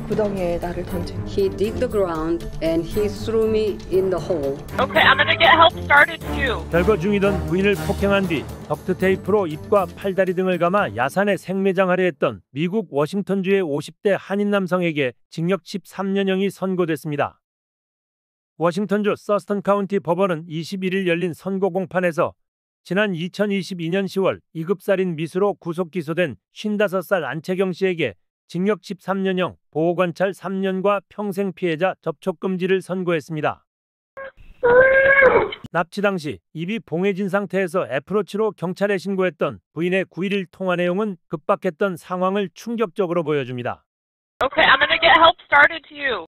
구덩이에 나를 던진. He did the ground and he threw me in the hole. Okay, I'm gonna get help started too. 별거 중이던 부인을 폭행한 뒤 덕트 테이프로 입과 팔다리 등을 감아 야산에 생매장하려 했던 미국 워싱턴주의 50대 한인 남성에게 징역 13년형이 선고됐습니다. 워싱턴주 서스턴 카운티 법원은 21일 열린 선고 공판에서 지난 2022년 10월 2급살인 미수로 구속 기소된 55살 안채경 씨에게 징역 13년형, 보호관찰 3년과 평생 피해자 접촉금지를 선고했습니다. 납치 당시 입이 봉해진 상태에서 애프로치로 경찰에 신고했던 부인의 9.11 통화 내용은 급박했던 상황을 충격적으로 보여줍니다. Okay, I'm gonna get help started too.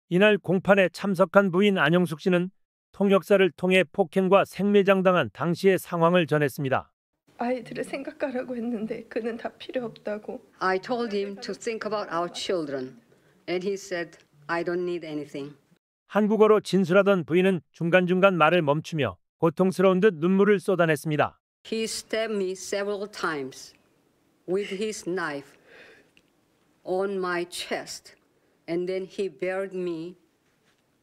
이날 공판에 참석한 부인 안영숙 씨는 통역사를 통해 폭행과 생매장당한 당시의 상황을 전했습니다. 아이들을 생각하라고 했는데 그는 다 필요 없다고. I told him to think about our children, and he said, I don't need anything. 한국어로 진술하던 부인은 중간중간 말을 멈추며 고통스러운 듯 눈물을 쏟아냈습니다. He stabbed me several times with his knife on my chest, and then he buried me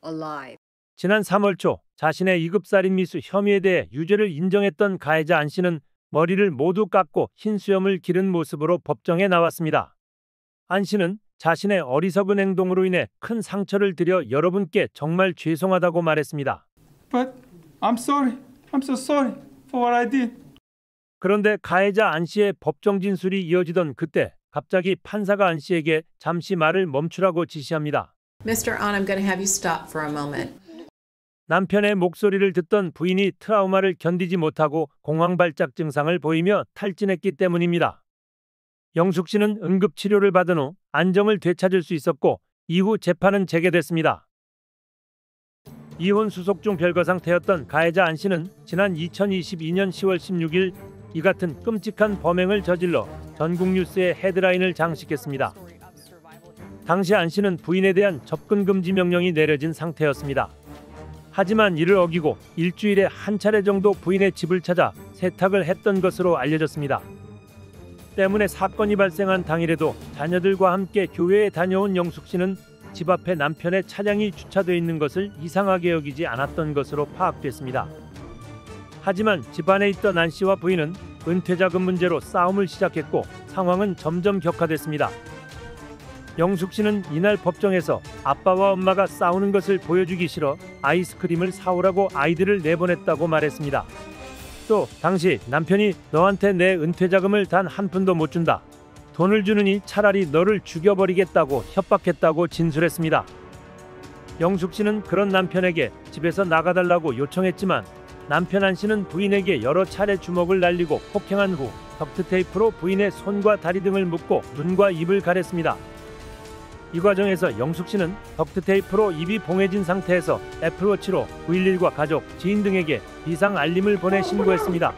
alive. 지난 3월 초 자신의 2급살인 미수 혐의에 대해 유죄를 인정했던 가해자 안 씨는 머리를 모두 깎고 흰 수염을 기른 모습으로 법정에 나왔습니다. 안 씨는 자신의 어리석은 행동으로 인해 큰 상처를 드려 여러분께 정말 죄송하다고 말했습니다. But I'm sorry. I'm so sorry for what I did. 그런데 가해자 안 씨의 법정 진술이 이어지던 그때 갑자기 판사가 안 씨에게 잠시 말을 멈추라고 지시합니다. Mr. An, I'm going to have you stop for a moment. 남편의 목소리를 듣던 부인이 트라우마를 견디지 못하고 공황발작 증상을 보이며 탈진했기 때문입니다. 영숙 씨는 응급치료를 받은 후 안정을 되찾을 수 있었고 이후 재판은 재개됐습니다. 이혼 수속 중 별거 상태였던 가해자 안 씨는 지난 2022년 10월 16일 이 같은 끔찍한 범행을 저질러 전국 뉴스의 헤드라인을 장식했습니다. 당시 안 씨는 부인에 대한 접근 금지 명령이 내려진 상태였습니다. 하지만 이를 어기고 일주일에 한 차례 정도 부인의 집을 찾아 세탁을 했던 것으로 알려졌습니다. 때문에 사건이 발생한 당일에도 자녀들과 함께 교회에 다녀온 영숙 씨는 집 앞에 남편의 차량이 주차되어 있는 것을 이상하게 여기지 않았던 것으로 파악됐습니다. 하지만 집 안에 있던 안 씨와 부인은 은퇴자금 문제로 싸움을 시작했고 상황은 점점 격화됐습니다. 영숙 씨는 이날 법정에서 아빠와 엄마가 싸우는 것을 보여주기 싫어 아이스크림을 사오라고 아이들을 내보냈다고 말했습니다. 또 당시 남편이 너한테 내 은퇴자금을 단 한 푼도 못 준다. 돈을 주느니 차라리 너를 죽여버리겠다고 협박했다고 진술했습니다. 영숙 씨는 그런 남편에게 집에서 나가달라고 요청했지만 남편 안 씨는 부인에게 여러 차례 주먹을 날리고 폭행한 후 덕트 테이프로 부인의 손과 다리 등을 묶고 눈과 입을 가렸습니다. 이 과정에서 영숙 씨는 덕트 테이프로 입이 봉해진 상태에서 애플워치로 911과 가족, 지인 등에게 비상 알림을 보내 신고했습니다.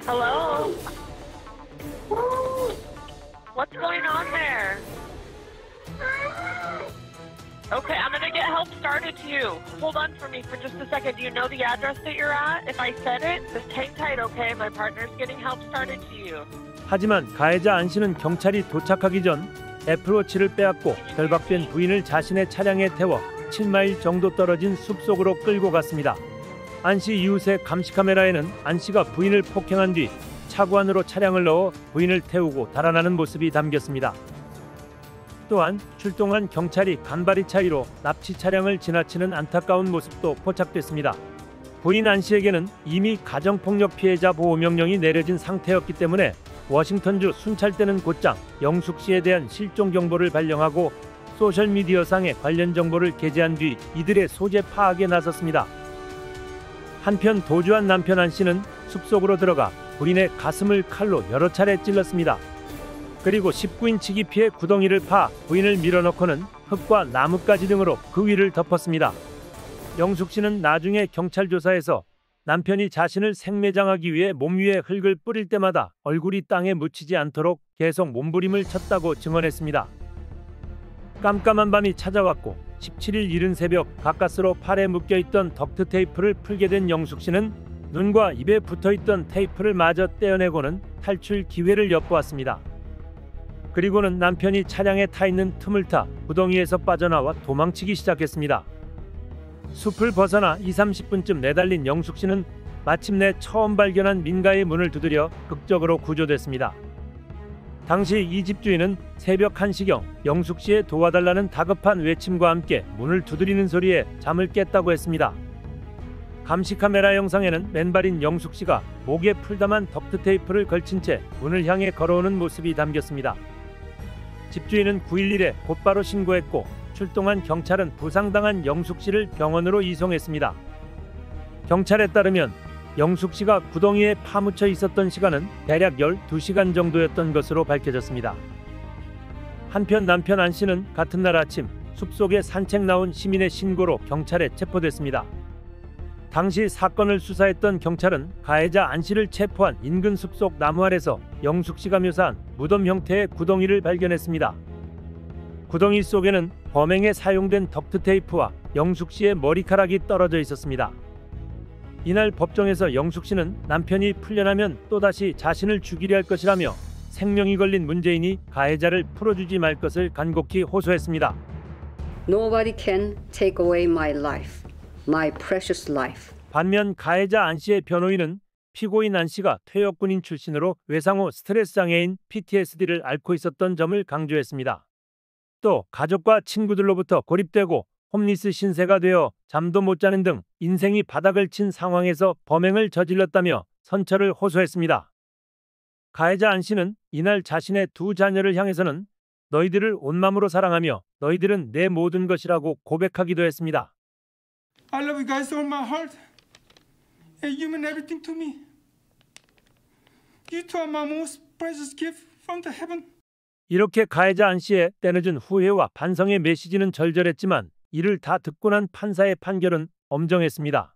Hello? What's going on there? Okay, I'm gonna get help started too. Hold on for me for just a second. Do you know the address that you're at? If I said it, just hang tight, okay? My partner's getting help started to you. 하지만 가해자 안 씨는 경찰이 도착하기 전 애플워치를 빼앗고 결박된 부인을 자신의 차량에 태워 7마일 정도 떨어진 숲속으로 끌고 갔습니다. 안 씨 이웃의 감시 카메라에는 안 씨가 부인을 폭행한 뒤 차고 안으로 차량을 넣어 부인을 태우고 달아나는 모습이 담겼습니다. 또한 출동한 경찰이 간발의 차이로 납치 차량을 지나치는 안타까운 모습도 포착됐습니다. 부인 안 씨에게는 이미 가정폭력 피해자 보호 명령이 내려진 상태였기 때문에 워싱턴주 순찰대는 곧장 영숙 씨에 대한 실종 정보를 발령하고 소셜미디어상의 관련 정보를 게재한 뒤 이들의 소재 파악에 나섰습니다. 한편 도주한 남편 안 씨는 숲속으로 들어가 부인의 가슴을 칼로 여러 차례 찔렀습니다. 그리고 19인치 깊이의 구덩이를 파 부인을 밀어넣고는 흙과 나뭇가지 등으로 그 위를 덮었습니다. 영숙 씨는 나중에 경찰 조사에서 남편이 자신을 생매장하기 위해 몸 위에 흙을 뿌릴 때마다 얼굴이 땅에 묻히지 않도록 계속 몸부림을 쳤다고 증언했습니다. 깜깜한 밤이 찾아왔고 17일 이른 새벽 가까스로 팔에 묶여있던 덕트 테이프를 풀게 된 영숙 씨는 눈과 입에 붙어있던 테이프를 마저 떼어내고는 탈출 기회를 엿보았습니다. 그리고는 남편이 차량에 타 있는 틈을 타 구덩이에서 빠져나와 도망치기 시작했습니다. 숲을 벗어나 20-30분쯤 내달린 영숙 씨는 마침내 처음 발견한 민가의 문을 두드려 극적으로 구조됐습니다. 당시 이 집주인은 새벽 1시경 영숙 씨의 도와달라는 다급한 외침과 함께 문을 두드리는 소리에 잠을 깼다고 했습니다. 감시 카메라 영상에는 맨발인 영숙 씨가 목에 풀담한 덕트 테이프를 걸친 채 문을 향해 걸어오는 모습이 담겼습니다. 집주인은 911에 곧바로 신고했고 출동한 경찰은 부상당한 영숙 씨를 병원으로 이송했습니다. 경찰에 따르면 영숙 씨가 구덩이에 파묻혀 있었던 시간은 대략 12시간 정도였던 것으로 밝혀졌습니다. 한편 남편 안 씨는 같은 날 아침 숲속에 산책 나온 시민의 신고로 경찰에 체포됐습니다. 당시 사건을 수사했던 경찰은 가해자 안 씨를 체포한 인근 숲속 나무 아래서 영숙 씨가 묘사한 무덤 형태의 구덩이를 발견했습니다. 구덩이 속에는 범행에 사용된 덕트 테이프와 영숙 씨의 머리카락이 떨어져 있었습니다. 이날 법정에서 영숙 씨는 남편이 풀려나면 또다시 자신을 죽이려 할 것이라며 생명이 걸린 문제이니 가해자를 풀어주지 말 것을 간곡히 호소했습니다. Nobody can take away my life, my precious life. 반면 가해자 안 씨의 변호인은 피고인 안 씨가 퇴역군인 출신으로 외상 후 스트레스 장애인 PTSD를 앓고 있었던 점을 강조했습니다. 또 가족과 친구들로부터 고립되고 홈리스 신세가 되어 잠도 못 자는 등 인생이 바닥을 친 상황에서 범행을 저질렀다며 선처를 호소했습니다. 가해자 안 씨는 이날 자신의 두 자녀를 향해서는 너희들을 온 마음으로 사랑하며 너희들은 내 모든 것이라고 고백하기도 했습니다. I love you guys with all my heart. And you mean everything to me. You two are my most precious gift from the heaven. 이렇게 가해자 안 씨의 때늦은 후회와 반성의 메시지는 절절했지만 이를 다 듣고 난 판사의 판결은 엄정했습니다.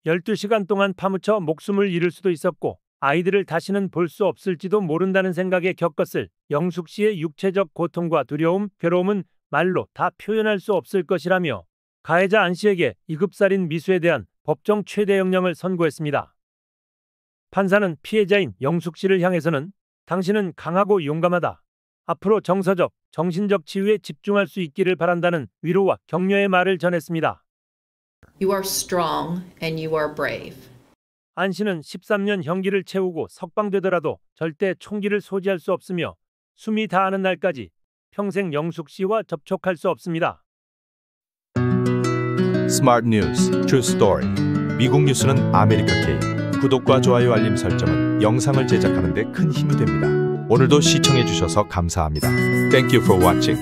12시간 동안 파묻혀 목숨을 잃을 수도 있었고 아이들을 다시는 볼 수 없을지도 모른다는 생각에 겪었을 영숙 씨의 육체적 고통과 두려움, 괴로움은 말로 다 표현할 수 없을 것이라며 가해자 안 씨에게 2급살인 미수에 대한 법정 최대 형량을 선고했습니다. 판사는 피해자인 영숙 씨를 향해서는 당신은 강하고 용감하다. 앞으로 정서적, 정신적 치유에 집중할 수 있기를 바란다는 위로와 격려의 말을 전했습니다. You are strong and you are brave. 안 씨는 13년 형기를 채우고 석방되더라도 절대 총기를 소지할 수 없으며 숨이 다하는 날까지 평생 영숙 씨와 접촉할 수 없습니다. 스마트 뉴스 트루 스토리. 미국 뉴스는 아메리카 K. 구독과 좋아요 알림 설정은 영상을 제작하는 데 큰 힘이 됩니다. 오늘도 시청해 주셔서 감사합니다. Thank you for watching.